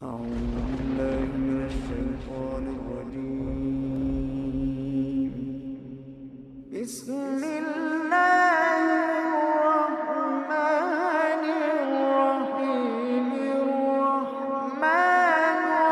أعوذ بالله من الشيطان الرجيم. بسم الله الرحمن الرحيم. الرحمن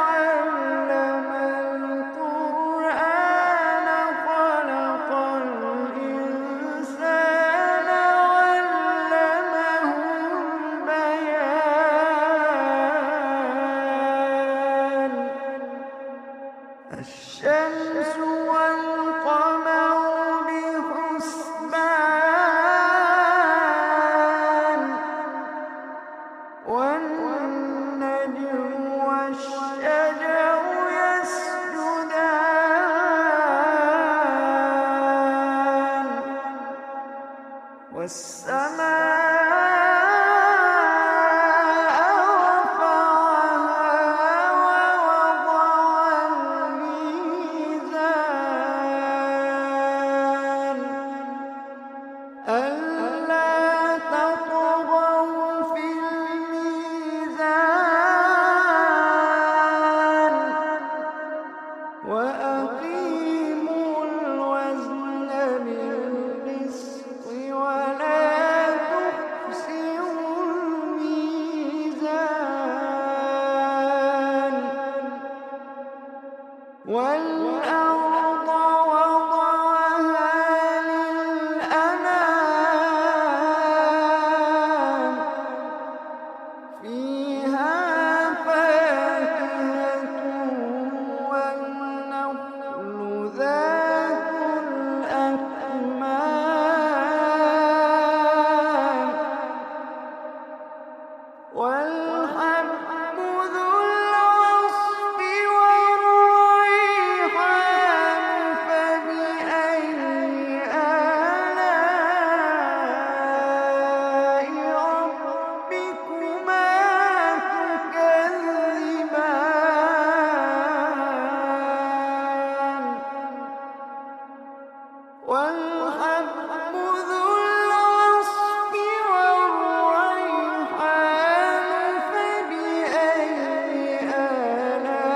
علم القرآن خلق الإنسان علمه البيان. الشمس والقمر بحسبان، والنجم والشجر يسجدان، والسماء رفعها ووضع الميزان ألا تطغوا في الميزان وأقيموا الوزن بالقسط ولا تخسروا الميزان. والأرض وضعها للأنام، فيها فاكهة والنخل ذات الأكمام، والحب ذو العصف والريحان. فبأي آلاء ربكما تكذبان. والحب ذو العصف والريحان. فبأي آلاء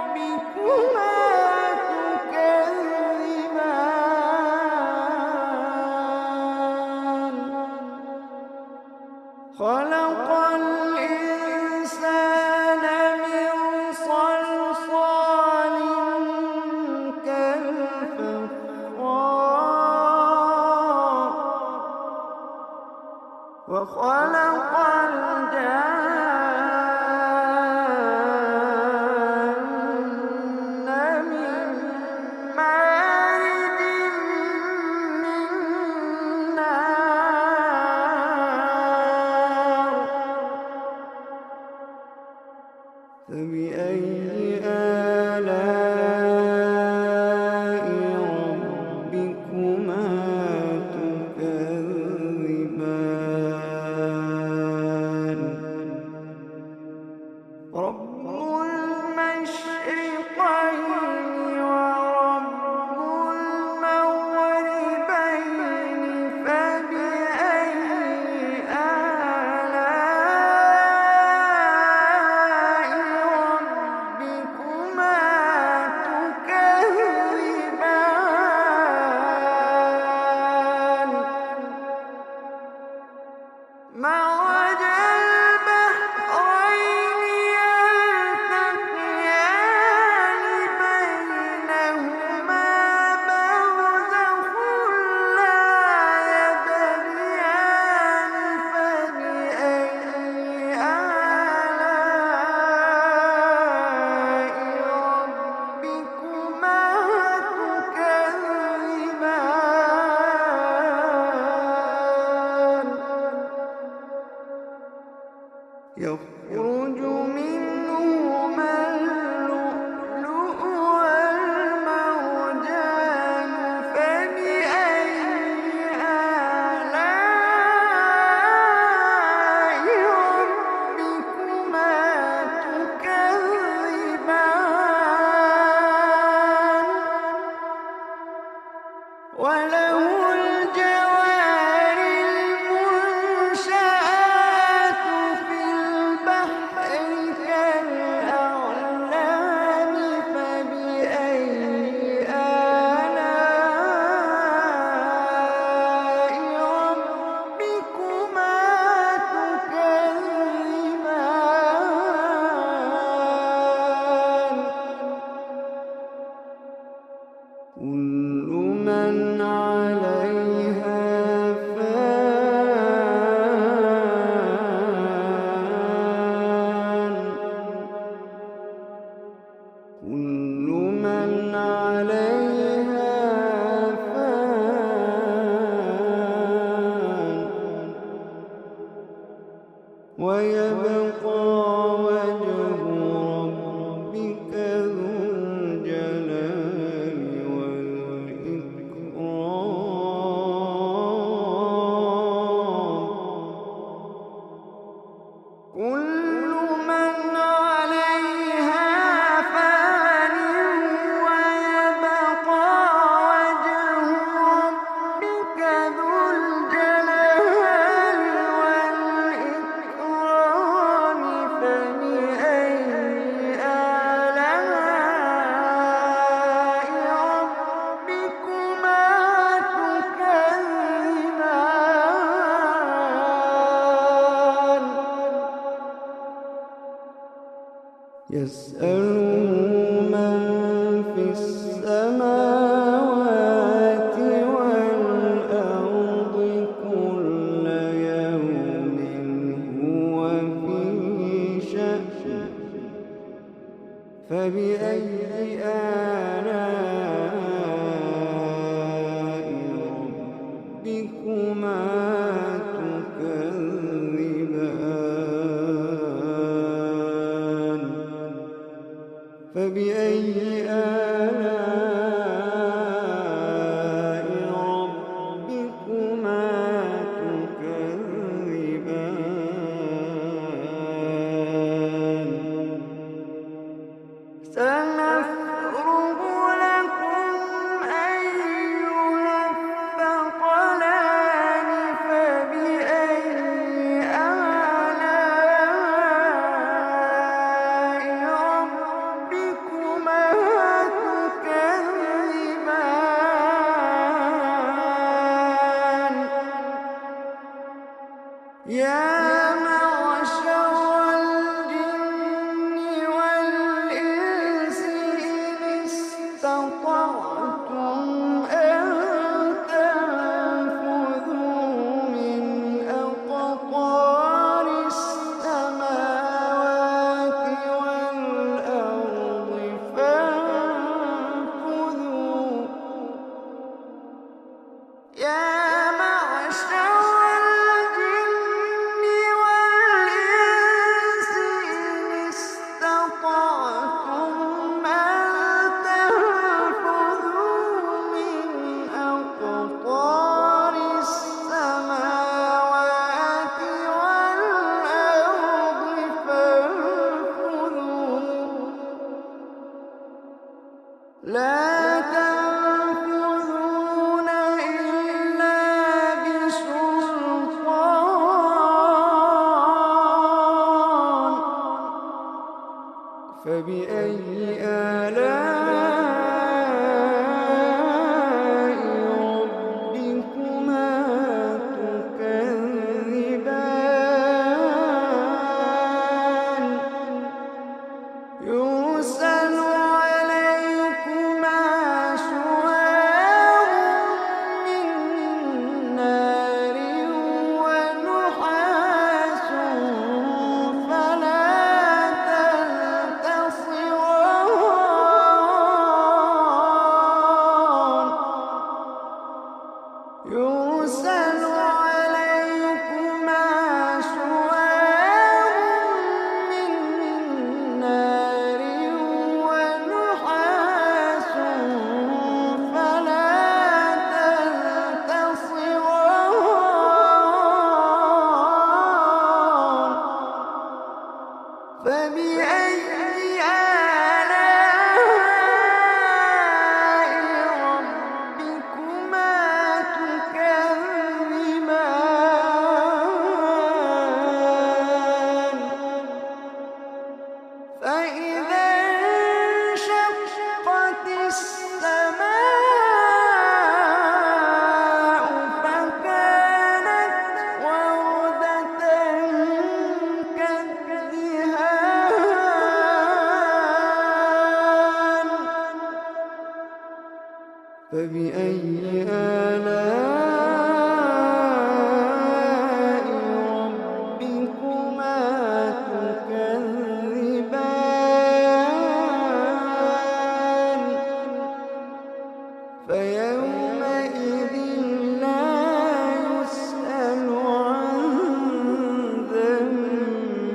ربكما تكذبان. خلق الإنسان من صلصال كالفخار، وخلق الجان من مارج من نار. فبأي آلاء ربكما تكذبان. رب المشرقين ورب المغربين. فبأي آلاء ربكما تكذبان. مرج البحرين يلتقيان بينهما برزخ لا يبغيان. فبأي آلاء ربكما تكذبان. يخرج منهما اللؤلؤ والمرجان. فبأي آلاء ربكما تكذبان. وله الجوار المنشآت في ويبقى وجه ربك ذو الجلال والإكرام. كل من عليها فان ويبقى وجه ربك ذو الجلال والإكرام. فبأي آلاء ربكما تكذبان. يسأله من في السماوات والأرض كل يوم هو في شأن. فبأي آلاء ربكما تكذبان. فبأي آلاء ربكما تكذبان. سنفرغ لكم أيها الثقلان. فبأي آلاء ربكما تكذبان. يا معشر الجن والإنس إن استطعتم أن تنفذوا من أقطار السماوات والأرض فانفذوا. يا معشر الجن والإنس إن استطعتم أن تنفذوا من أقطار السماوات والأرض فانفذوا. لا تنفذون إلا بسلطان. فبأي آلاء ربكما تكذبان. يرسل عليكما شواظ من نار ونحاس فلا تنتصران. يرسل عليكما شواظ من نار ونحاس فلا تنتصران. فبأي آلاء ربكما تكذبان. فإذا انشقت السماء فكانت وردة كالدهان. فبأي آلاء ربكما تكذبان. فيومئذ لا يسأل عن ذنبه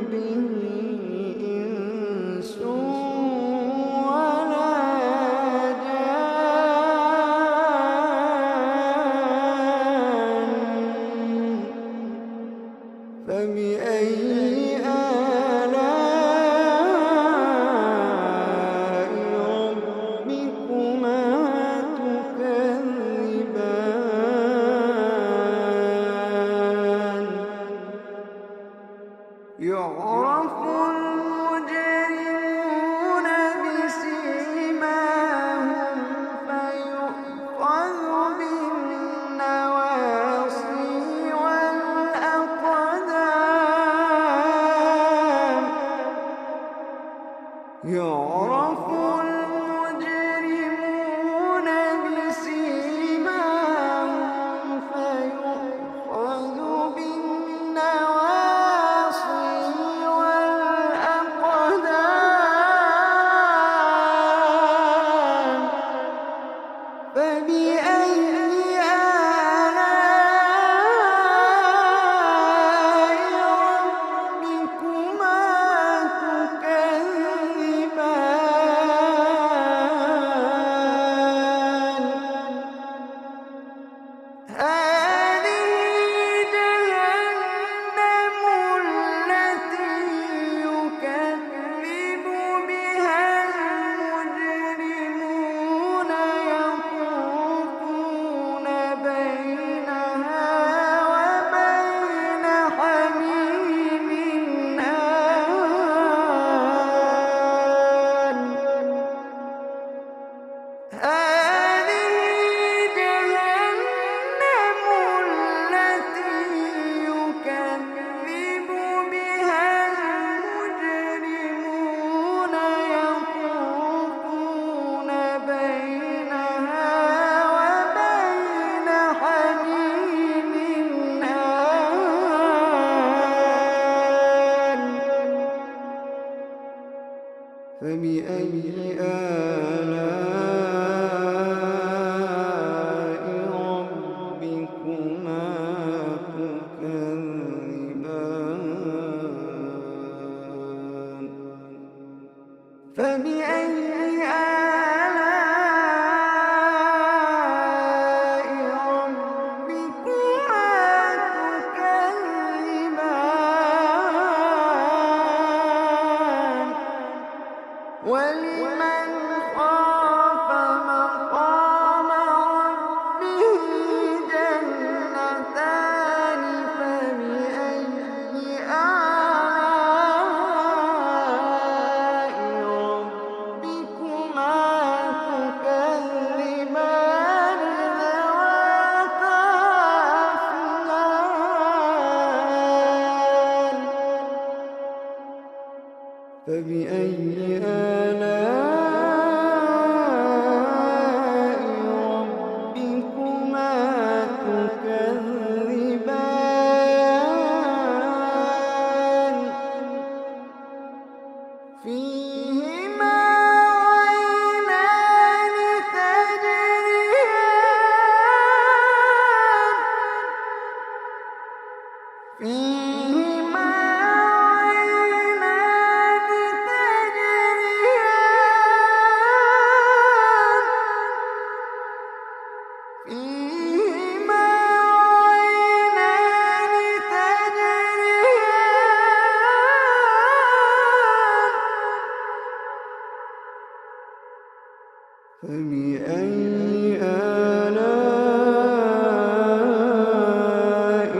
يعرف المجرمون بسيماهم فيؤخذ بالنواصي والأقدام. يعرف المجرمون بسيماهم فيؤخذ بالنواصي والأقدام. فبأي آلاء ربكما تكذبان. هذه جهنم التي يكذب بها المجرمون يطوفون بينها وبين حميم آن. هذه جهنم التي يكذب بها المجرمون يطوفون بينها وبين حميم آن. فبأي آلاء ربكما تكذبان. فبأي آلاء ربكما تكذبان. ولمن خاف مقام ربه جنتان. فبأي آلاء ربكما تكذبان ذواتا أفنان. فبأي آلاء ربكما تكذبان. فيهما عينان تجريان. فيهما عينان تجريان. فيهما عينان تجريان. فبأي آلاء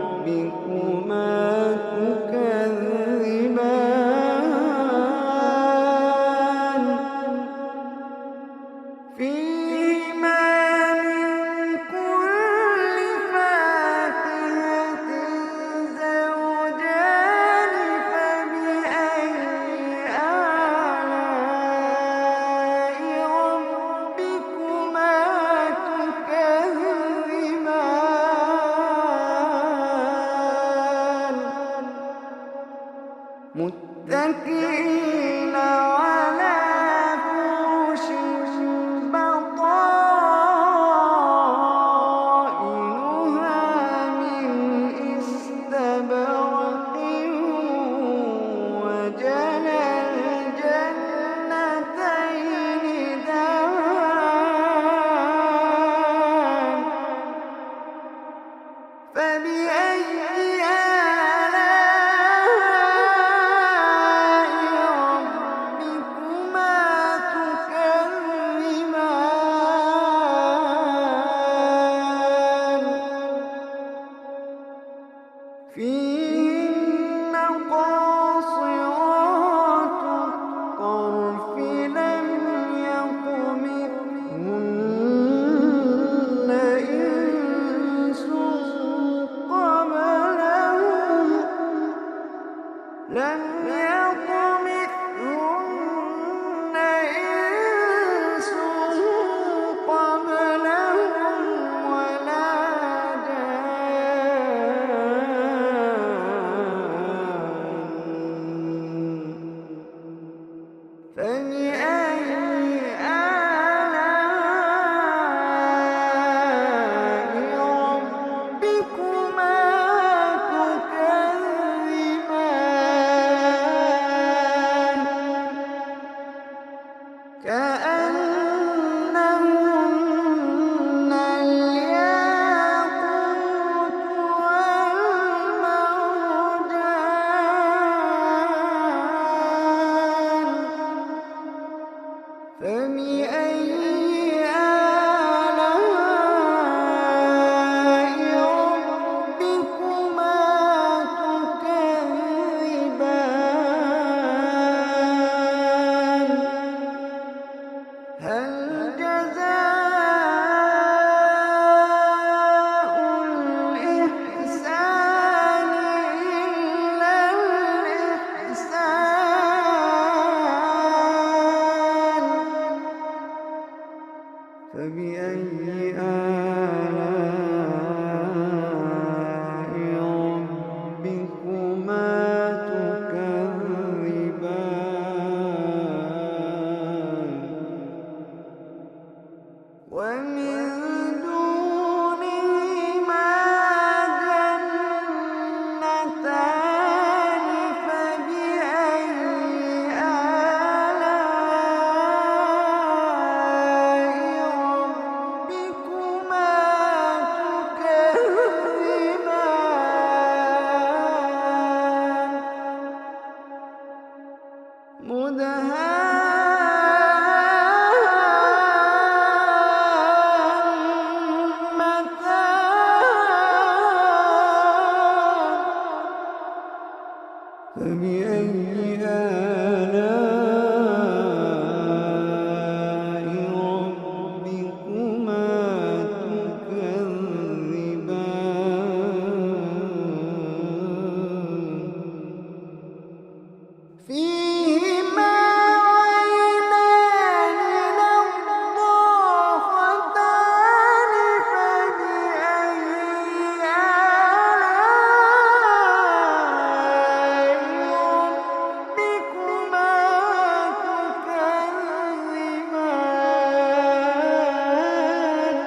ربكما تكذبان. فيهما من كل فاكهة زوجان. فبأي آلاء ربكما تكذبان. متكئين على فرش بطائنها من استبرق. وجنى الجنتين دان. فبأي آلاء ربكما لم يطمثهن إنس قبلهم ولا جان فبأي آلاء ربكما تكذبان كأنهن الياقوت والمرجان فبأي آلاء ربكما تكذبان هل جزاء الإحسان إلا الإحسان فبأي آلاء ربكما تكذبان ومن دونهما جنتان فبأي آلاء ربكما تكذبان فبأي آلاء ربكما تكذبان فيهما عينان نضاختان فبأي آلاء ربكما تكذبان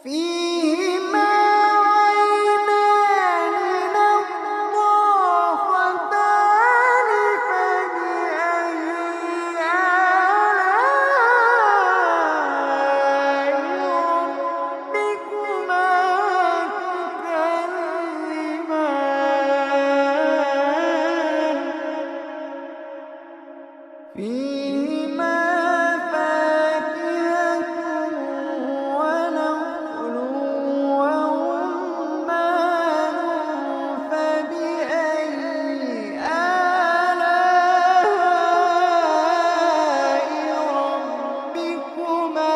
فيهما عينان نضاختان فبأي آلاء ربكما تكذبان فيهما فاكهة ونخل ورمان فبأي آلاء ربكما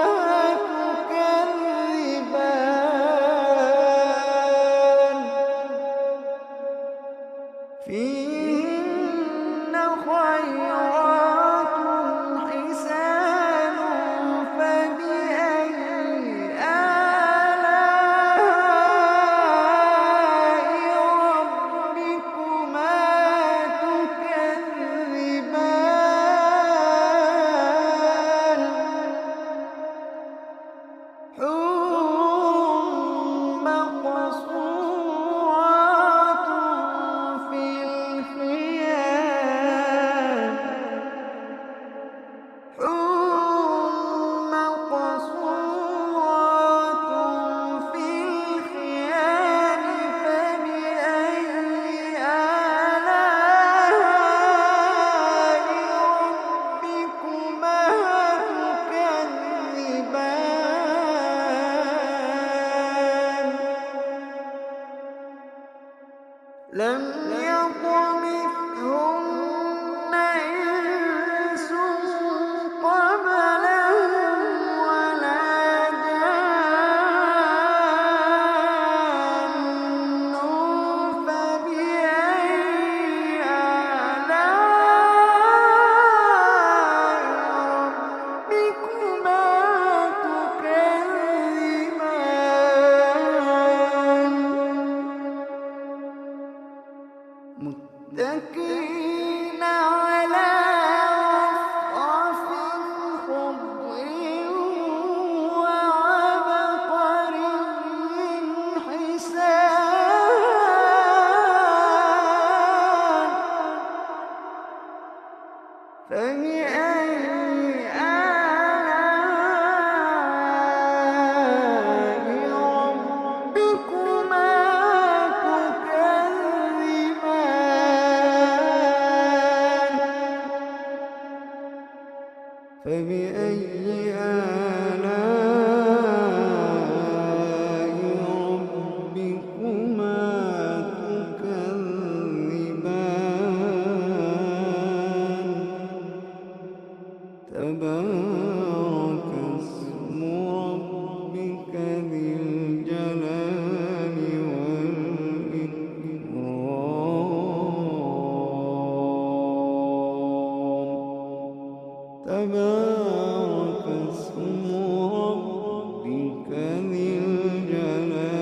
تكذبان فيهن خيرات حسان فبأي آلاء ربكما تكذبان حور مقصورات في الخيام حور مقصورات في الخيام فبأي آلاء ربكما تكذبان لم يطمثهن إنس قبلهم ولا جان فبأي متكئين على رفرف خضر وعبقري حسان فبأي آلاء ربكما تكذبان فبأي آلاء ربكما تكذبان تبارك اسم ربك ذي الجلال والإكرام تبارك اسم ربك ذي الجلال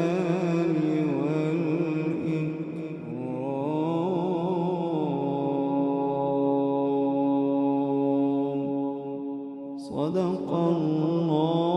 والإكرام صدق الله